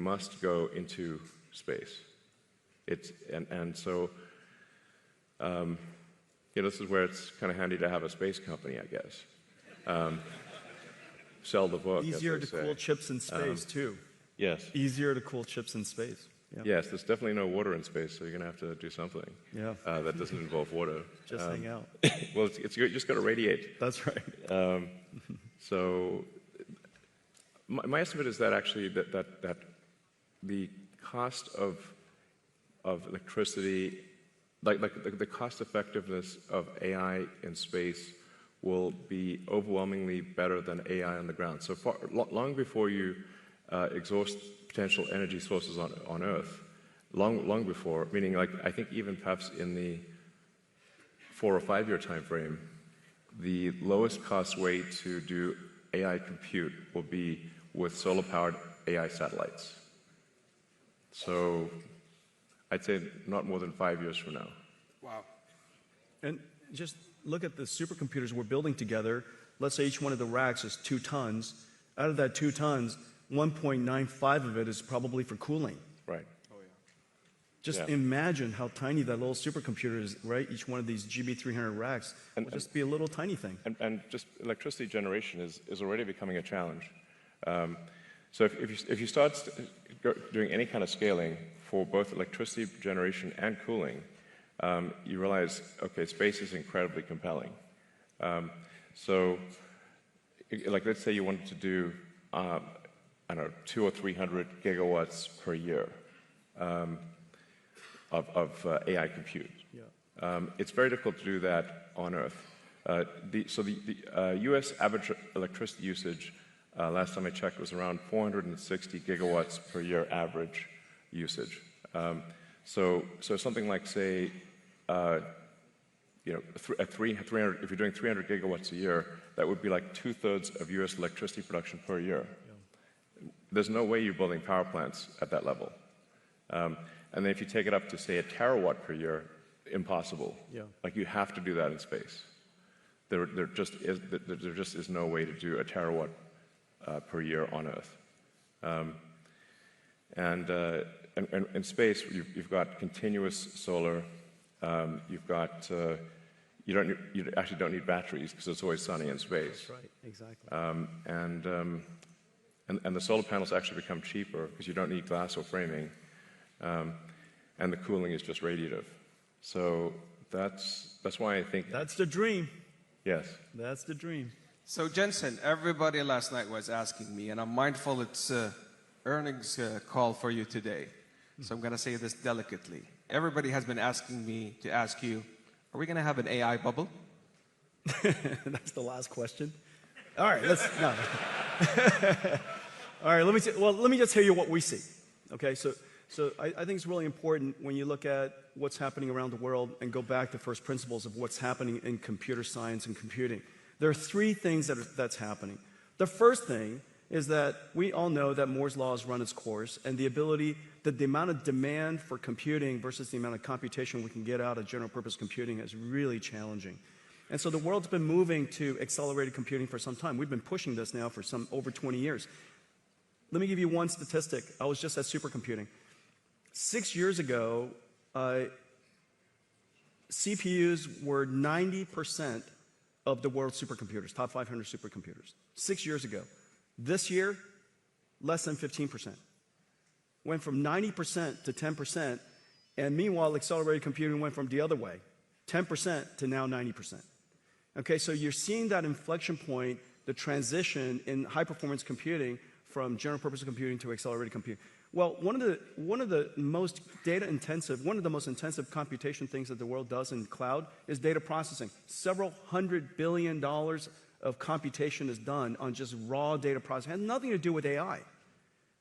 must go into space. So this is where it's kind of handy to have a space company, I guess. Sell the book. Easier to cool chips in space, too. Yes. Easier to cool chips in space. Yeah. Yes, there's definitely no water in space, so you're going to have to do something that doesn't involve water. Just hang out. Well, you just got to radiate. That's right. So my estimate is that actually that the cost of electricity, like the cost effectiveness of AI in space will be overwhelmingly better than AI on the ground. So long before you exhaust potential energy sources on Earth, long before, meaning like I think even perhaps in the 4 or 5 year time frame, the lowest cost way to do AI compute will be with solar-powered AI satellites. So I'd say not more than 5 years from now. Wow. And just look at the supercomputers we're building together. Let's say each one of the racks is 2 tons. Out of that 2 tons, 1.95 of it is probably for cooling. Right. Oh, yeah. Just imagine how tiny that little supercomputer is, right? Each one of these GB300 racks will just be a little tiny thing. And just electricity generation is already becoming a challenge. So if you start doing any kind of scaling for both electricity generation and cooling, you realize, okay, space is incredibly compelling. So, like, let's say you wanted to do, I don't know, 200 or 300 gigawatts per year of AI compute. Yeah. It's very difficult to do that on Earth. So the U.S. average electricity usage, last time I checked, was around 460 gigawatts per year average usage. So something like, say, at 300, if you're doing 300 gigawatts a year, that would be like 2/3 of U.S. electricity production per year. Yeah. There's no way you're building power plants at that level. And then if you take it up to, say, a terawatt per year, impossible. Yeah. Like you have to do that in space. There just is no way to do a terawatt per year on Earth. And in space, you've got continuous solar. You've got you actually don't need batteries because it's always sunny in space. That's right, exactly. And the solar panels actually become cheaper because you don't need glass or framing, and the cooling is just radiative. So that's why I think that's the dream. Yes, that's the dream. So Jensen, everybody last night was asking me, and I'm mindful it's earnings call for you today. So I'm going to say this delicately. Everybody has been asking me to ask you, are we going to have an AI bubble? That's the last question. All right, no. All right, let me just tell you what we see. Okay, so I think it's really important when you look at what's happening around the world and go back to first principles of what's happening in computer science and computing. There are 3 things that's happening. The first thing is that we all know that Moore's law has run its course, and the amount of demand for computing versus the amount of computation we can get out of general purpose computing is really challenging. And so the world's been moving to accelerated computing for some time. We've been pushing this now for over 20 years. Let me give you one statistic. I was just at supercomputing. 6 years ago, CPUs were 90% of the world's supercomputers, top 500 supercomputers. 6 years ago. This year, less than 15%. Went from 90% to 10%, and meanwhile, accelerated computing went from the other way, 10% to now 90%. Okay, so you're seeing that inflection point, the transition in high-performance computing from general-purpose computing to accelerated computing. Well, one of the most intensive computation things that the world does in cloud is data processing. Several $100 billion of computation is done on just raw data processing. It has nothing to do with AI.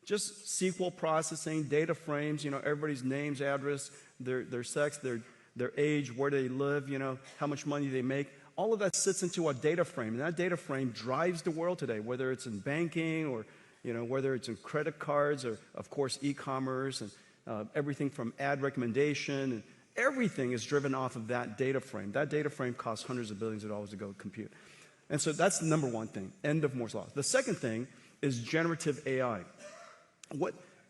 Just SQL processing, data frames, everybody's names, address, their sex, their age, where they live, how much money they make. All of that sits into a data frame, and that data frame drives the world today, whether it's in banking or whether it's in credit cards or, of course, e-commerce and everything from ad recommendation. And everything is driven off of that data frame. That data frame costs hundreds of billions of dollars to go compute. And so that's the number one thing, end of Moore's law. The second thing is generative AI.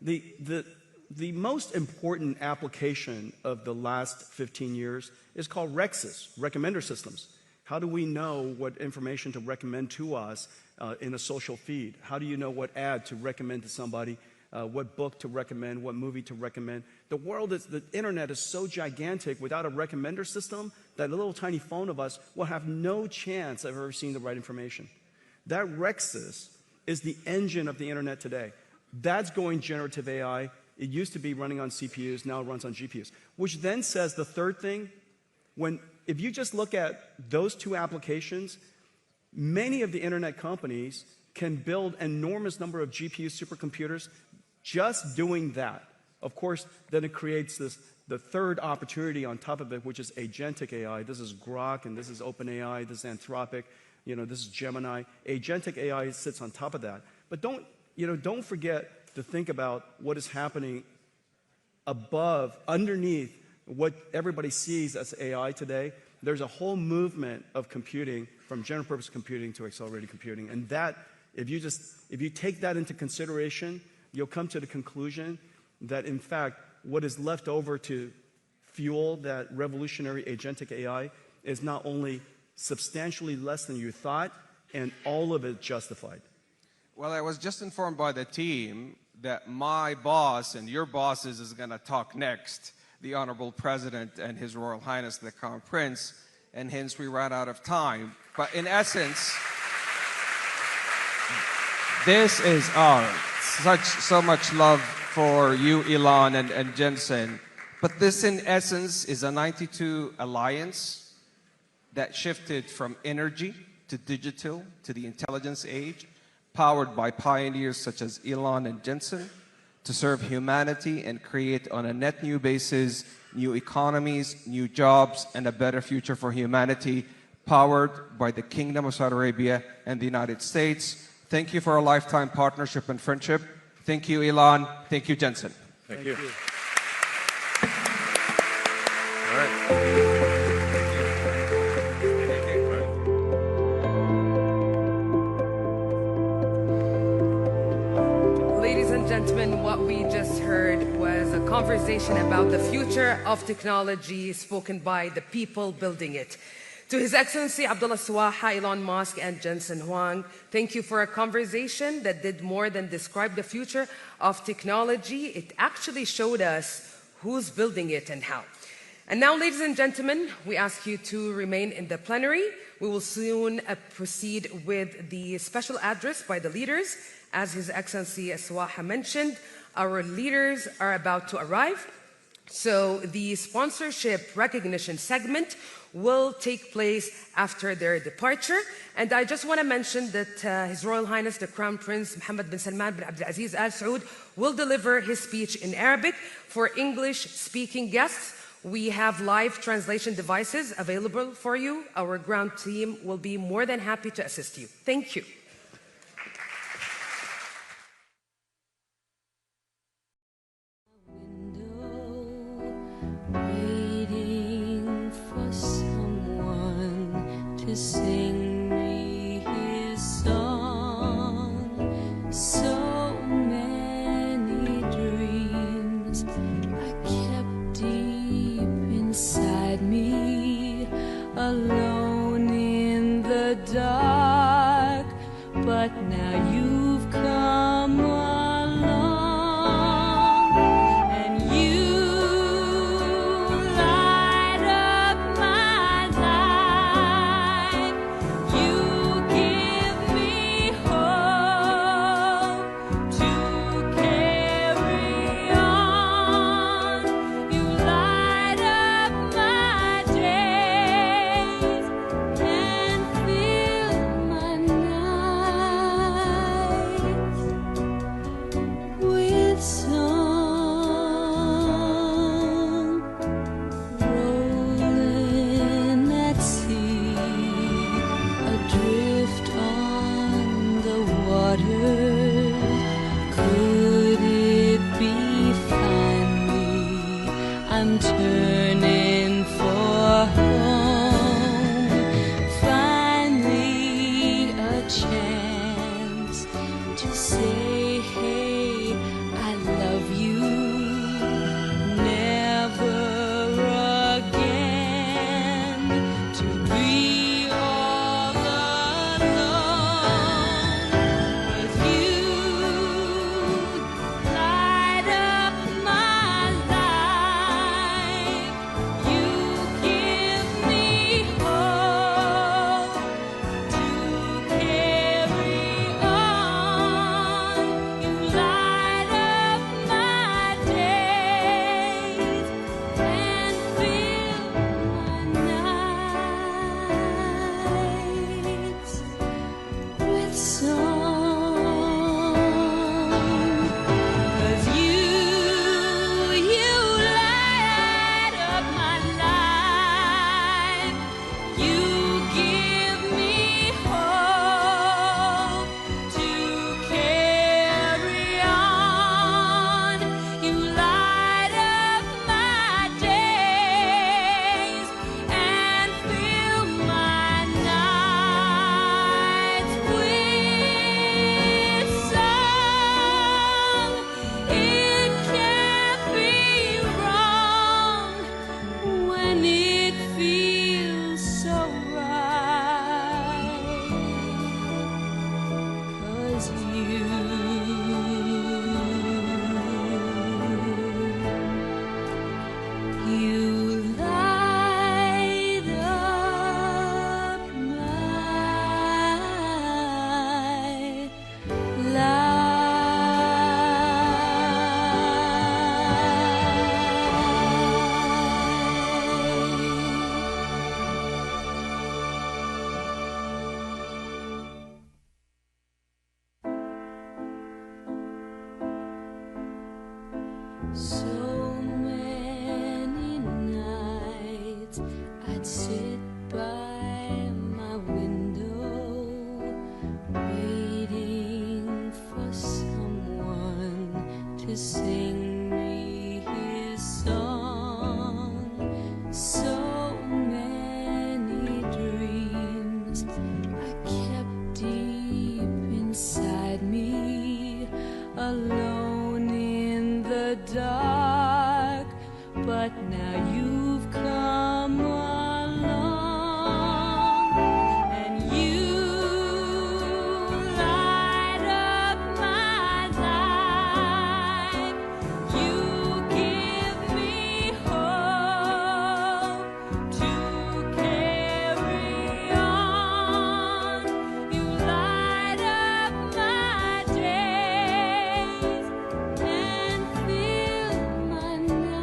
The most important application of the last 15 years is called REXs, recommender systems. How do we know what information to recommend to us in a social feed? How do you know what ad to recommend to somebody, what book to recommend, what movie to recommend? The internet is so gigantic, without a recommender system, that little tiny phone of us will have no chance of ever seeing the right information. That REXs is the engine of the internet today. That's going generative AI. It used to be running on CPUs, now it runs on GPUs. Which then says the third thing, if you just look at those two applications, many of the internet companies can build an enormous number of GPU supercomputers just doing that. Of course, then it creates the third opportunity on top of it, which is agentic AI. This is Grok, and this is OpenAI, this is Anthropic, this is Gemini. Agentic AI sits on top of that. But don't forget to think about what is happening underneath what everybody sees as AI today. There's a whole movement of computing, from general purpose computing to accelerated computing. And that, if you take that into consideration, you'll come to the conclusion that, in fact, what is left over to fuel that revolutionary agentic AI is not only substantially less than you thought, and all of it justified. Well, I was just informed by the team that my boss and your bosses is going to talk next, the Honorable President and His Royal Highness the Crown Prince, and hence we ran out of time. But in essence, this is so much love for you, Elon and Jensen. But this, in essence, is a 92 alliance that shifted from energy to digital to the intelligence age, powered by pioneers such as Elon and Jensen, to serve humanity and create on a net new basis new economies, new jobs, and a better future for humanity, powered by the Kingdom of Saudi Arabia and the United States. Thank you for a lifetime partnership and friendship. Thank you, Elon. Thank you, Jensen. Thank you. All right. Gentlemen, what we just heard was a conversation about the future of technology spoken by the people building it. To His Excellency Abdullah Swaha, Elon Musk, and Jensen Huang, thank you for a conversation that did more than describe the future of technology. It actually showed us who's building it and how. And now, ladies and gentlemen, we ask you to remain in the plenary. We will soon proceed with the special address by the leaders. As His Excellency Swaha mentioned, our leaders are about to arrive. So the sponsorship recognition segment will take place after their departure. And I just want to mention that His Royal Highness the Crown Prince Mohammed bin Salman bin Abdulaziz Al Saud will deliver his speech in Arabic. For English-speaking guests, we have live translation devices available for you. Our ground team will be more than happy to assist you. Thank you. Sing me his song. So many dreams I kept deep inside me, alone in the dark. But now you've come along, and you light up my life. You give me hope to carry on. You light up my days and fill my nights with song. Rolling at sea, adrift on the water. Could it be finally I'm turning for home? Finally a chance to say, hey, I love So many nights I'd sit by my window, waiting for someone to sing me his song. So many dreams I kept deep inside me, alone in the dark. But now you've come along, and you light up my life. You give me hope to carry on. You light up my days and fill my nights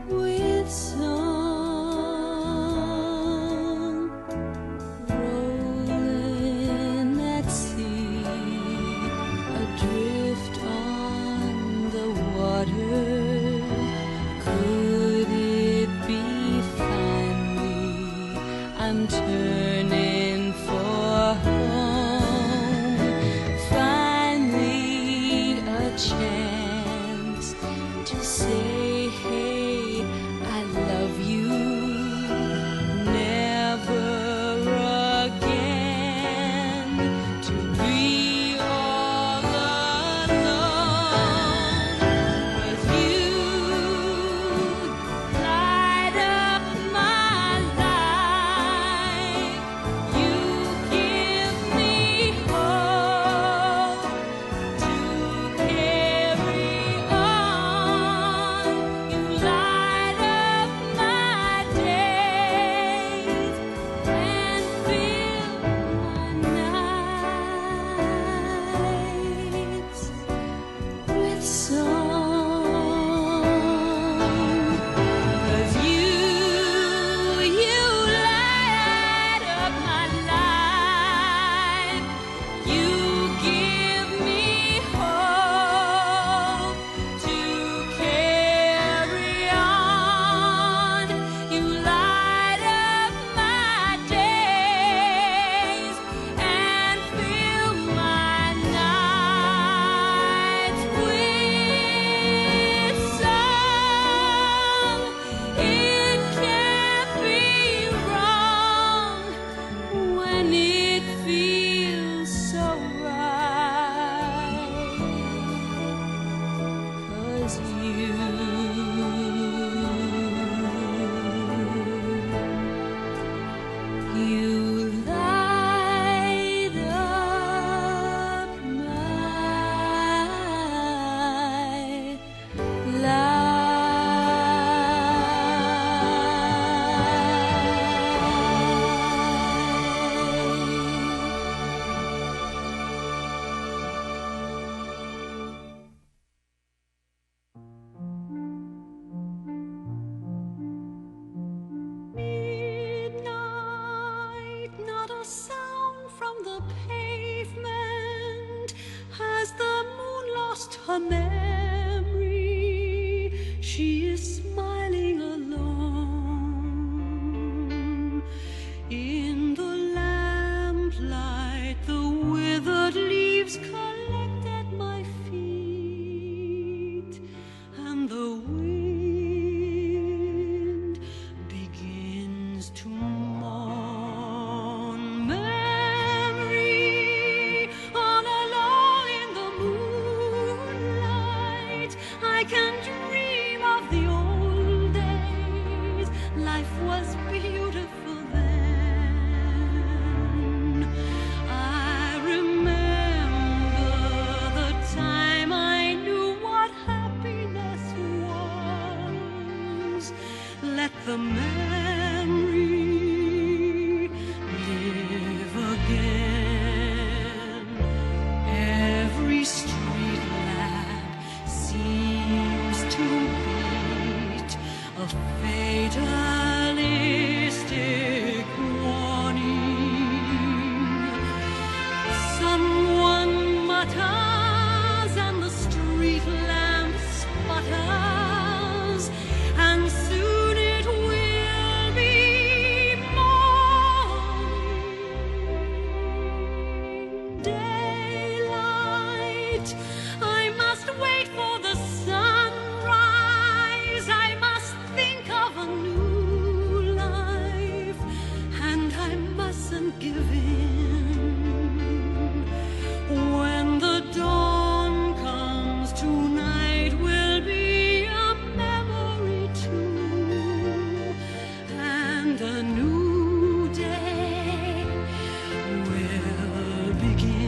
with song. Rolling at sea, adrift on the water. Could it be finally I'm turning for home? Finally a chance to say, hey, I love you. Never again to be all alone. 'Cause you light up my life. You give me hope to carry on. You light up my days and fill my nights with song. 'Cause you light up my life. You give me hope to carry on. You light up my days and fill my nights with song. It can't be wrong when it feels so right. 'Cause you light up my midnight, not a sound from the pavement. Has the moon lost her memory? She is smiling alone. In the lamplight, the withered leaves collect at my feet, and the wind begins to mourn. Memory, all alone in the moonlight. night. I must wait for the sunrise. I must think of a new life, and I mustn't give in. When the dawn comes, tonight will be a memory too, and a new day will begin.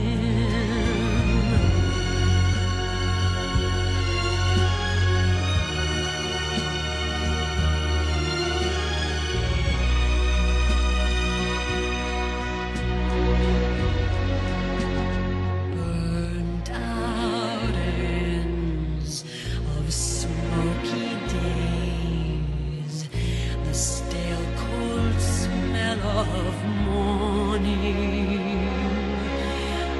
Burnt out ends of smoky days, the stale cold smell of morning.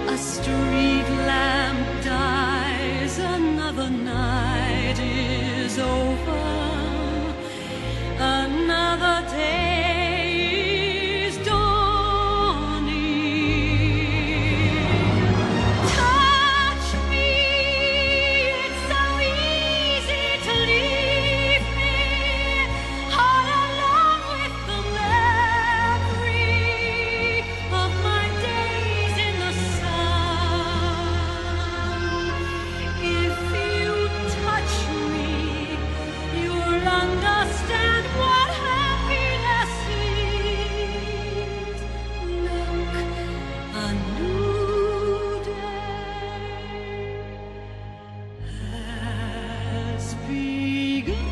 A street lamp dies, another night is over, another day is dawning. Touch me, it's so easy to leave me all alone with the memory of my days in the sun. If you touch me, you'll understand what happiness is. Look, a new day has begun.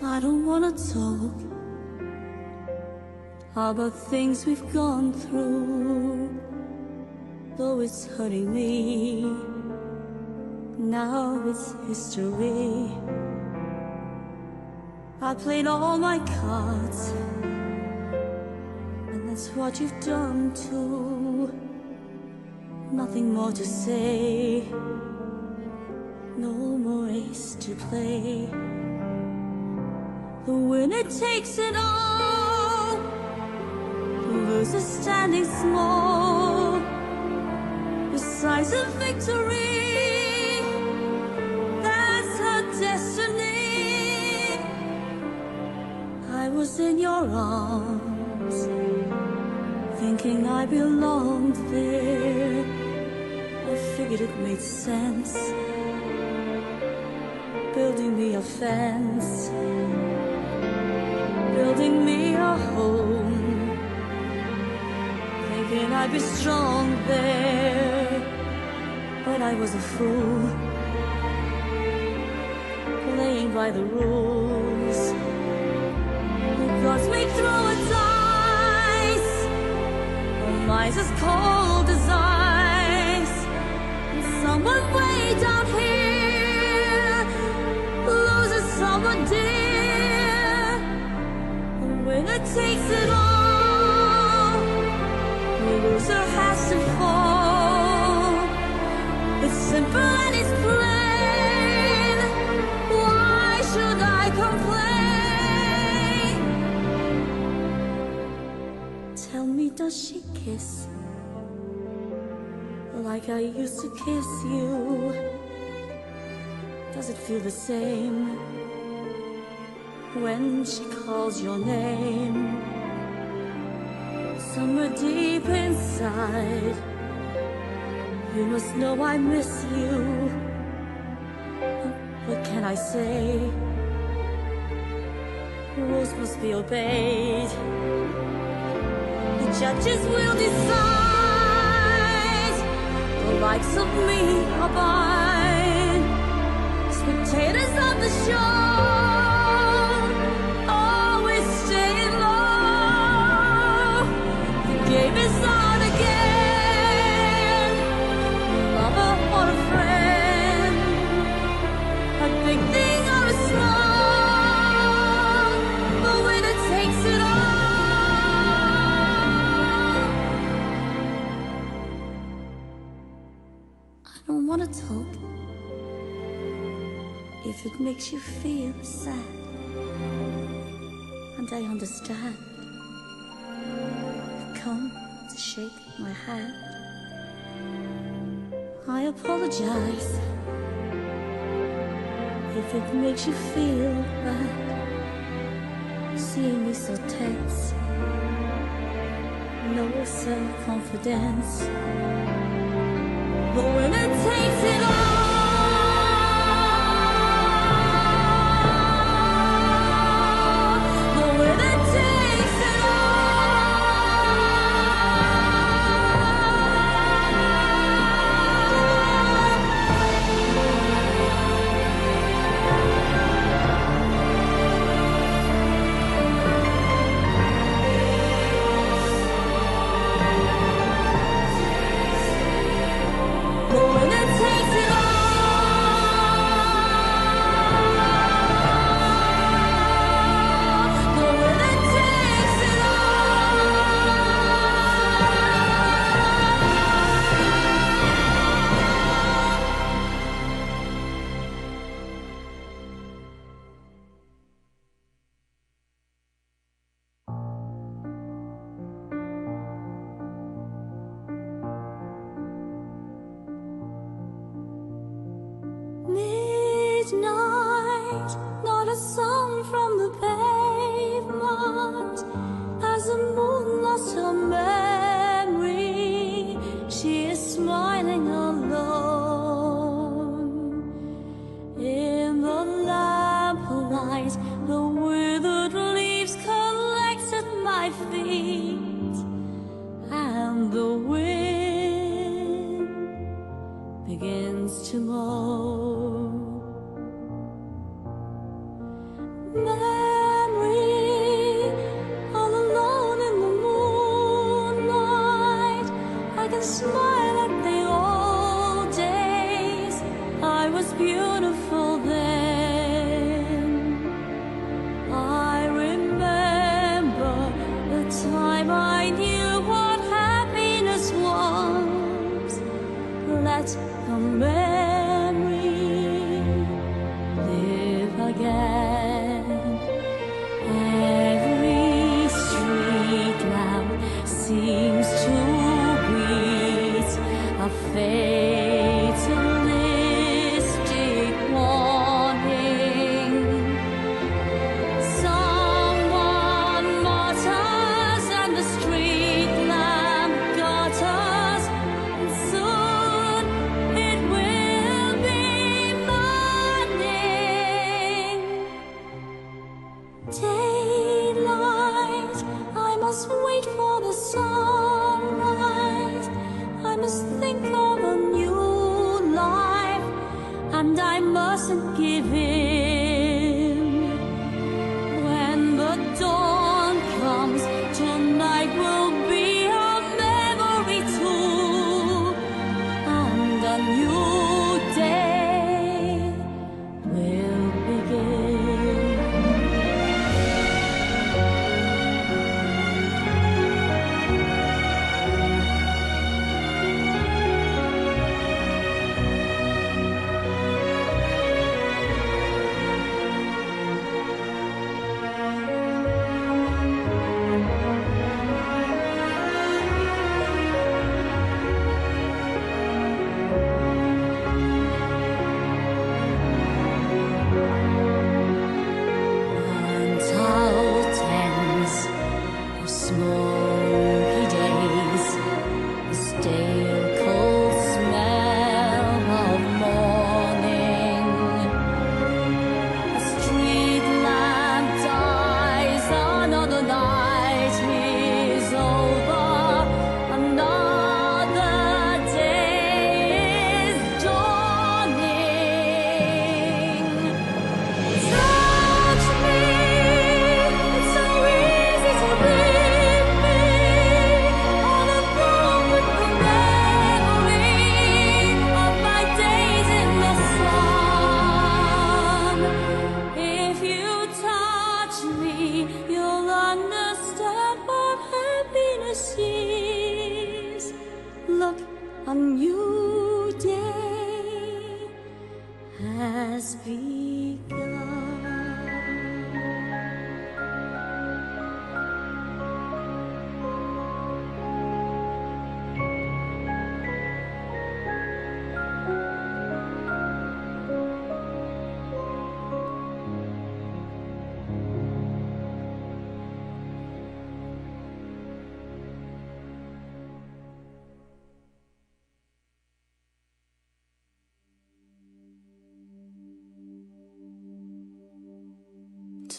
I don't wanna talk about things we've gone through, though it's hurting me. Now it's history. I played all my cards, and that's what you've done too. Nothing more to say, no more ace to play. The winner takes it all, the loser standing small. The signs of victory, that's her destiny. I was in your arms, thinking I belonged there. I figured it made sense, building me a fence, building me a home, thinking I'd be strong there. But I was a fool, playing by the rules. Who got me through a dice, a mind's as cold as ice. And someone way down here loses someone dear. The winner takes it all, the loser has to fall. It's simple and it's plain. Why should I complain? Tell me, does she kiss like I used to kiss you? Does it feel the same when she calls your name? Somewhere deep inside, you must know I miss you. What can I say? rules must be obeyed. The judges will decide. The likes of me abide. Spectators of the show always staying low. The game is on again. Lover or a friend, a big thing or a small, the winner takes it all. I don't want to talk if it makes you feel sad, and I understand. You've come to shake my hand. I apologize if it makes you feel bad, seeing me so tense, no self-confidence. But when it takes it all, midnight, not a sound from the pavement. As the moon lost her memory, she is smiling alone. In the lamplight, the withered leaves collect at my feet, and the wind begins to moan. Memory, all alone in the moonlight, I can smile at the old days. I was beautiful then. I remember the time I knew what happiness was. Let the memory live again. Every street lamp seems to greet a fatalistic warning. Someone mutters and the street lamp gutters, and soon it will be morning. Daylight, I must wait for the sunrise. I must think of a new life, and I mustn't give in. When the dawn comes, tonight will be a memory too, and a new day will begin.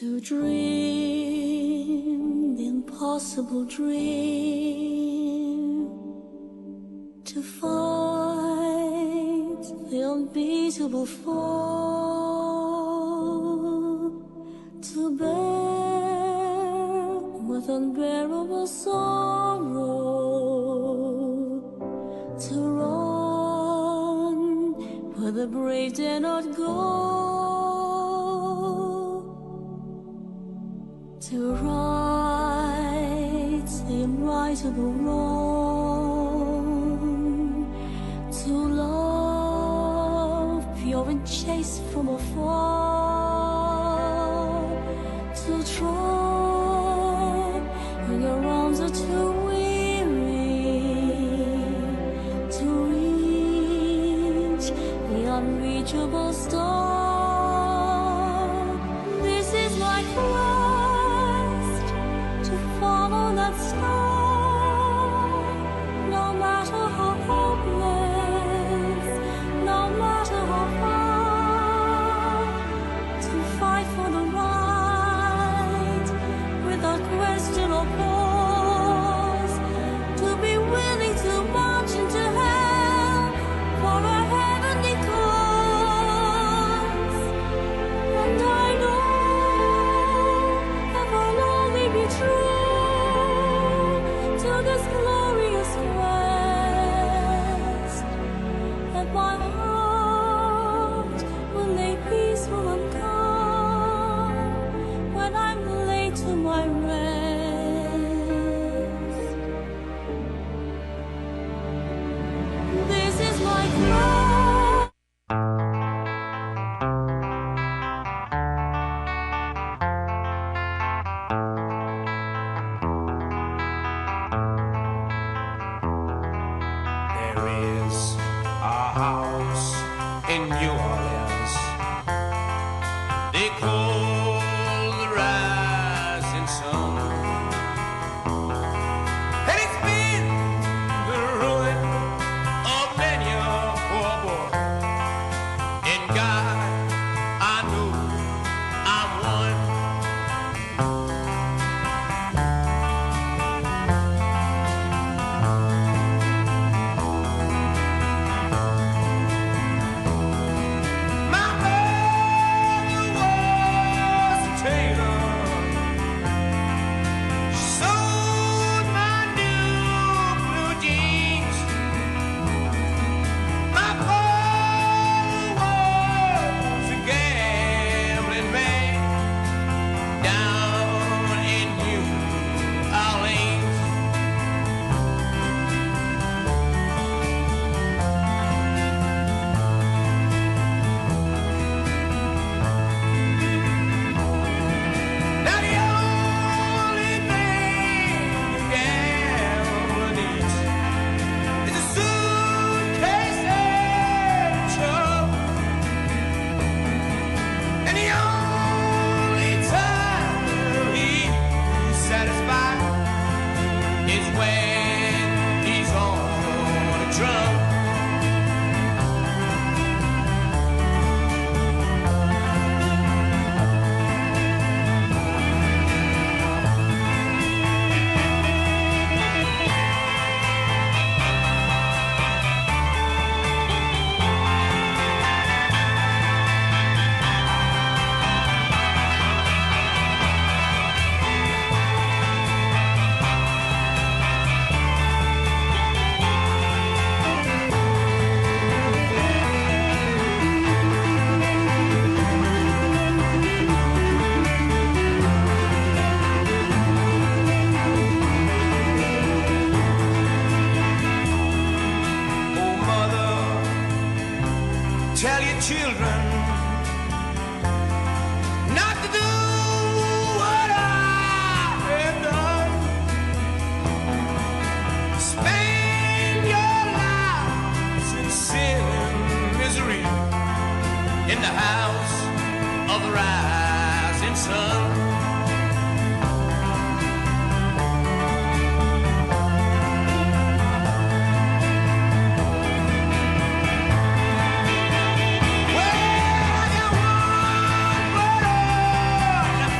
to dream the impossible dream, to fight the unbeatable foe, to bear with unbearable sorrow, to run where the brave dare not go, to right the unrightable wrong, to love pure and chaste from afar, to try when your arms are too weary, to reach the unreachable star. This is my quest, to follow that star, no matter how hopeless, no matter how far, to fight for the right without question or pause, to be willing to march into hell for a heavenly cause. And I know if I'll only be true to this glorious quest, that my heart will lay peaceful and calm when I'm laid to my rest. This is my quest. There is a house in New Orleans they call the rising sun, and it's been the ruin of many a poor boy. In God, I know I'm one. My mother was a tailor. She sewed my new blue jeans. My father was a gambling man down in New Orleans. Now the only thing a gambler needs is a suitcase and a truck, and the only time he's satisfied is when he's on a drum. Oh, mother, tell your children not to do what I have done. Spend your lives in sin and misery in the house of the rising sun. Well, I got one brother that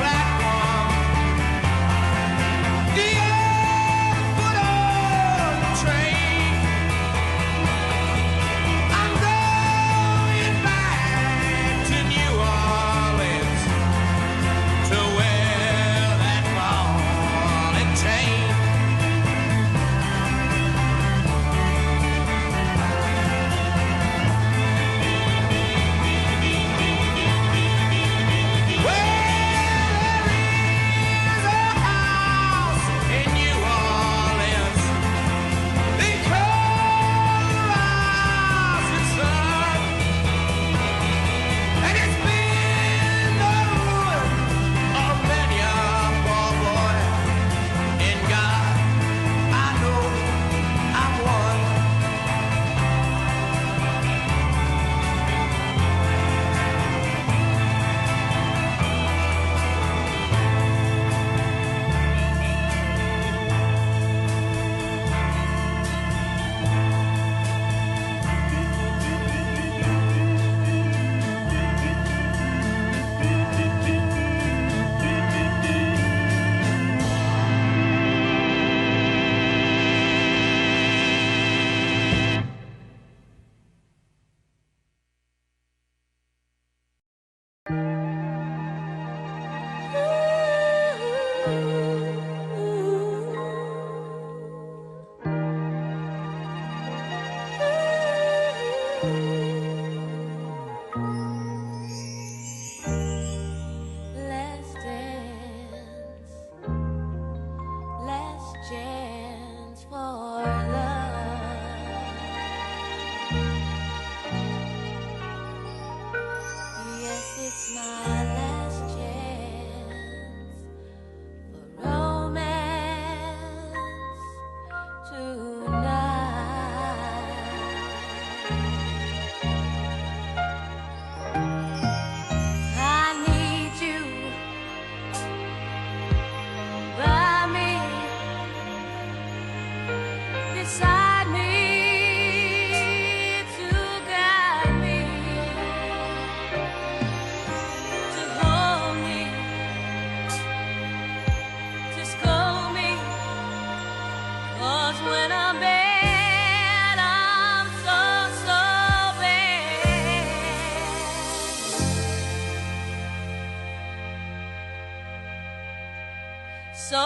So